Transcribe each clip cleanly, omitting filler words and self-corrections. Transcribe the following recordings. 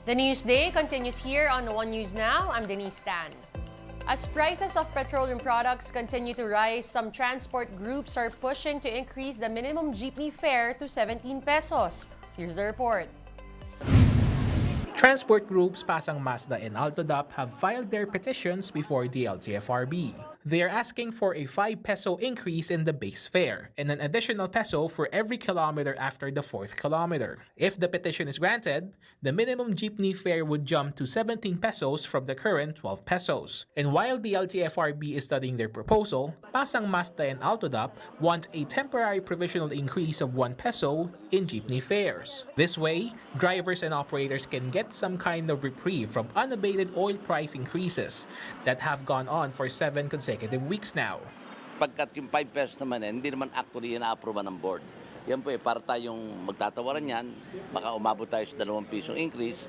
The News Day continues here on One News Now. I'm Denise Tan. As prices of petroleum products continue to rise, some transport groups are pushing to increase the minimum jeepney fare to 17 pesos. Here's the report. Transport groups Pasang Mazda and Altodap have filed their petitions before the LTFRB. They are asking for a 5 peso increase in the base fare and an additional peso for every kilometer after the 4th kilometer. If the petition is granted, the minimum jeepney fare would jump to 17 pesos from the current 12 pesos. And while the LTFRB is studying their proposal, Pasang Mazda and Altodap want a temporary provisional increase of 1 peso in jeepney fares. This way, drivers and operators can get some kind of reprieve from unabated oil price increases that have gone on for 7 consecutive weeks now. Pagkat yung 5 pesos naman hindi naman actually na-approve ng board. Yan po para tayong magtatawaran yan, baka umabot tayo sa 2 pisong increase,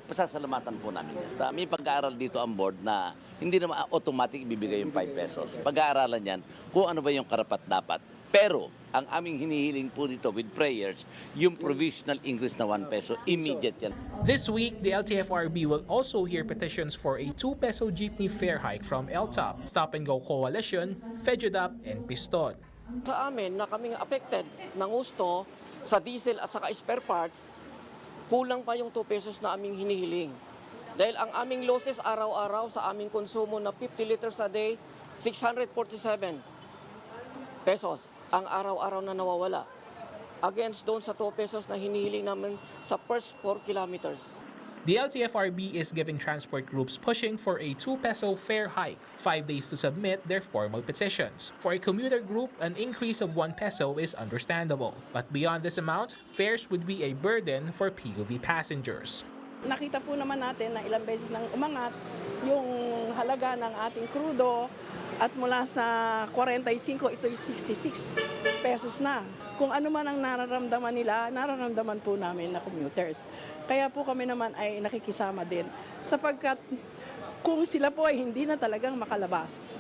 pasasalamatan po namin yan. May pag-aaral dito ang board na hindi naman automatic ibibigay yung 5 pesos. Pag-aaralan yan kung ano ba yung karapat-dapat. Pero ang aming hinihiling po dito with prayers, yung provisional increase na 1 peso, immediate yan. This week, the LTFRB will also hear petitions for a 2 peso jeepney fare hike from LTOP, Stop and Go Coalition, FEDUDAP, and Piston. Sa amin na kaming affected ng gusto sa diesel at saka spare parts, kulang pa yung 2 pesos na aming hinihiling. Dahil ang aming losses araw-araw sa aming konsumo na 50 liters a day, 647 pesos ang araw-araw na nawawala. Against doon sa 2 pesos na hinihiling namin sa first 4 kilometers. The LTFRB is giving transport groups pushing for a 2 peso fare hike, 5 days to submit their formal petitions. For a commuter group, an increase of 1 peso is understandable. But beyond this amount, fares would be a burden for PUV passengers. Nakita po naman natin na ilang beses nang umangat yung halaga ng ating krudo at mula sa 45, ito'y 66 pesos na. Kung ano man ang nararamdaman nila, nararamdaman po namin na commuters. Kaya po kami naman ay nakikisama din sapagkat kung sila po ay hindi na talagang makalabas,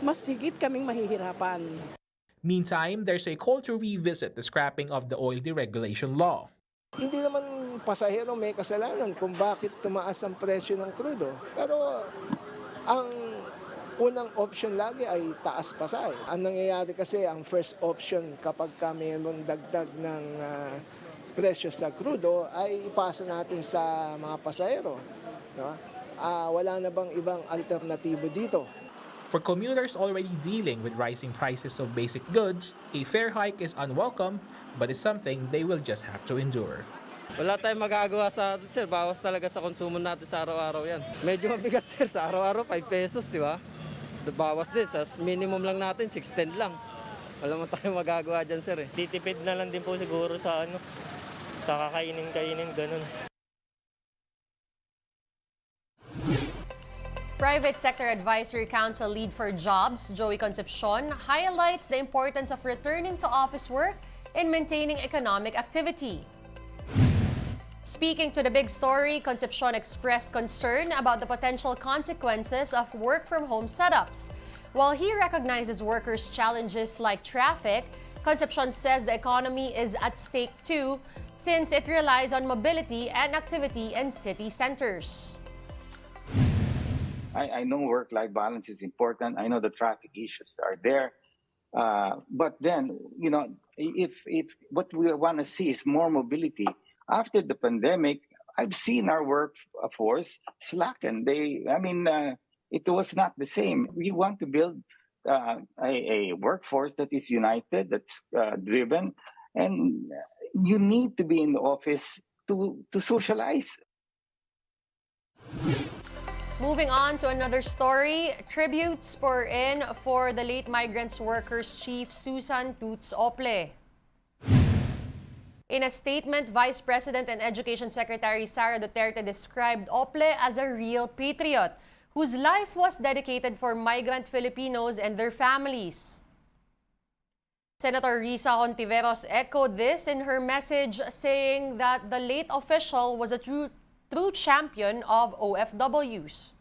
mas higit kaming mahihirapan. Meantime, there's a call to revisit the scrapping of the oil deregulation law. Hindi naman pasahero may kasalanan kung bakit tumaas ang presyo ng krudo. Pero ang unang option lagi ay taas pasahe. Ang nangyayari kasi, ang first option kapag mayroong dagdag ng presyo sa krudo ay ipasa natin sa mga pasahero. No? Wala na bang ibang alternatibo dito? For commuters already dealing with rising prices of basic goods, a fare hike is unwelcome but is something they will just have to endure. Wala tayong magagawa sa atin, sir. Bawas talaga sa konsumo natin sa araw-araw yan. Medyo mabigat, sir. Sa araw-araw, 5 pesos, di ba? Bawas din. Sa minimum lang natin, 610 lang. Wala mo tayong magagawa dyan, sir. Titipid na lang din po siguro sa sa kakainin, ganun. Private Sector Advisory Council Lead for Jobs, Joey Concepcion, highlights the importance of returning to office work in maintaining economic activity. Speaking to the big story, Concepcion expressed concern about the potential consequences of work-from-home setups. While he recognizes workers' challenges like traffic, Concepcion says the economy is at stake too, since it relies on mobility and activity in city centers. I know work-life balance is important. I know the traffic issues are there. But then, if what we want to see is more mobility, after the pandemic, I've seen our workforce slacken. It was not the same. We want to build a workforce that is united, that's driven, and you need to be in the office to socialize. Moving on to another story, tributes pour in for the late migrants workers chief Susan Toots Ople. In a statement, Vice President and Education Secretary Sara Duterte described Ople as a real patriot whose life was dedicated for migrant Filipinos and their families. Senator Risa Hontiveros echoed this in her message, saying that the late official was a true champion of OFWs.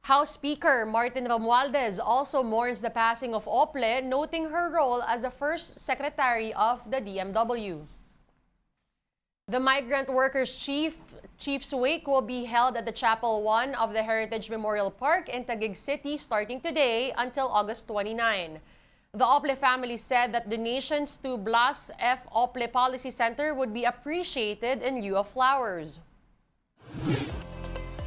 House Speaker Martin Romualdez also mourns the passing of Ople, noting her role as the first secretary of the DMW. The Migrant Workers Chief's Wake will be held at the Chapel 1 of the Heritage Memorial Park in Taguig City starting today until August 29. The Ople family said that donations to Blas F. Ople Policy Center would be appreciated in lieu of flowers.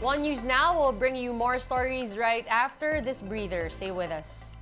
One News Now will bring you more stories right after this breather. Stay with us.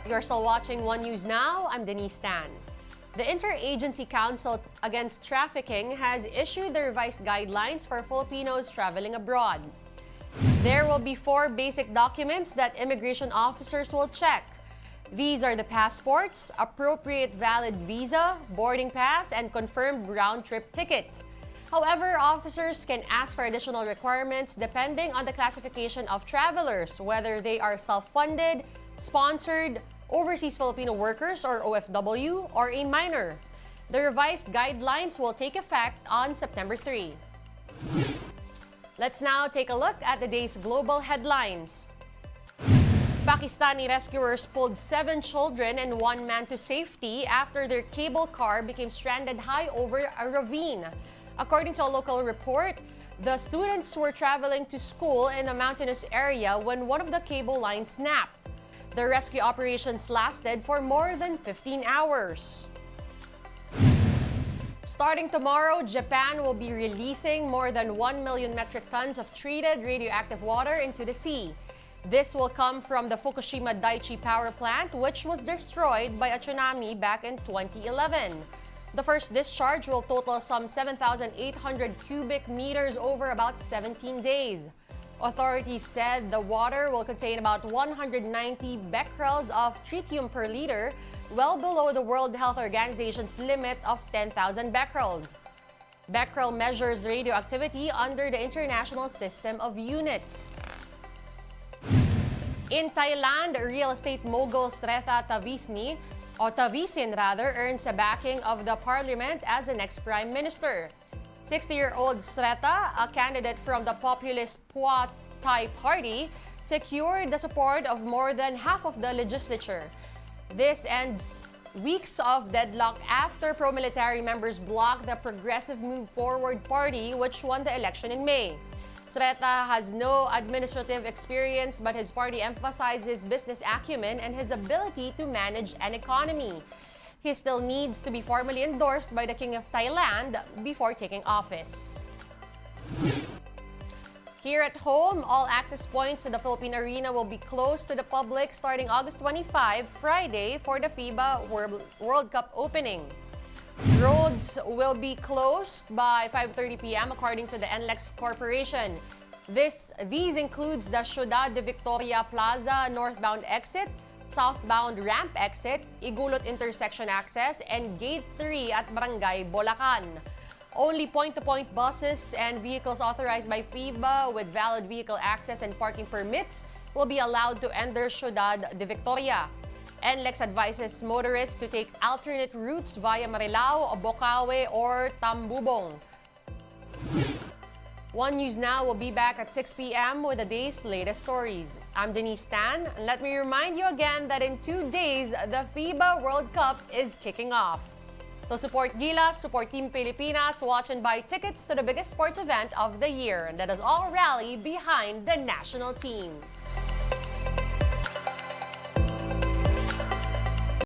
You're still watching One News Now. I'm Denise Tan. The Interagency Council Against Trafficking has issued the revised guidelines for Filipinos traveling abroad. There will be 4 basic documents that immigration officers will check. These are the passports, appropriate valid visa, boarding pass, and confirmed round-trip ticket. However, officers can ask for additional requirements depending on the classification of travelers, whether they are self-funded, sponsored, overseas Filipino workers or OFW, or a minor. The revised guidelines will take effect on September 3. Let's now take a look at the day's global headlines. Pakistani rescuers pulled 7 children and 1 man to safety after their cable car became stranded high over a ravine. According to a local report, the students were traveling to school in a mountainous area when one of the cable lines snapped. The rescue operations lasted for more than 15 hours. Starting tomorrow, Japan will be releasing more than 1 million metric tons of treated radioactive water into the sea. This will come from the Fukushima Daiichi power plant, which was destroyed by a tsunami back in 2011. The first discharge will total some 7,800 cubic meters over about 17 days. Authorities said the water will contain about 190 becquerels of tritium per liter, well below the World Health Organization's limit of 10,000 becquerels. Becquerel measures radioactivity under the International System of Units. In Thailand, real estate mogul Sretha Tavisin earns a backing of the parliament as the next prime minister. 60-year-old Sretha, a candidate from the populist Phua Thai Party, secured the support of more than half of the legislature. This ends weeks of deadlock after pro-military members blocked the Progressive Move Forward Party, which won the election in May. Sreta has no administrative experience, but his party emphasizes business acumen and his ability to manage an economy. He still needs to be formally endorsed by the King of Thailand before taking office. Here at home, all access points to the Philippine Arena will be closed to the public starting August 25, Friday, for the FIBA World Cup opening. Roads will be closed by 5:30 p.m. according to the NLEX Corporation. These includes the Ciudad de Victoria Plaza northbound exit, southbound ramp exit, Igulot intersection access, and Gate 3 at Barangay Bolacan. Only point-to-point buses and vehicles authorized by FIBA with valid vehicle access and parking permits will be allowed to enter Ciudad de Victoria. NLEX advises motorists to take alternate routes via Marilao, Bocaue, or Tambubong. One News Now will be back at 6 p.m. with the day's latest stories. I'm Denise Tan, and let me remind you again that in 2 days, the FIBA World Cup is kicking off. To support Gilas, support Team Pilipinas, watch and buy tickets to the biggest sports event of the year, and let us all rally behind the national team.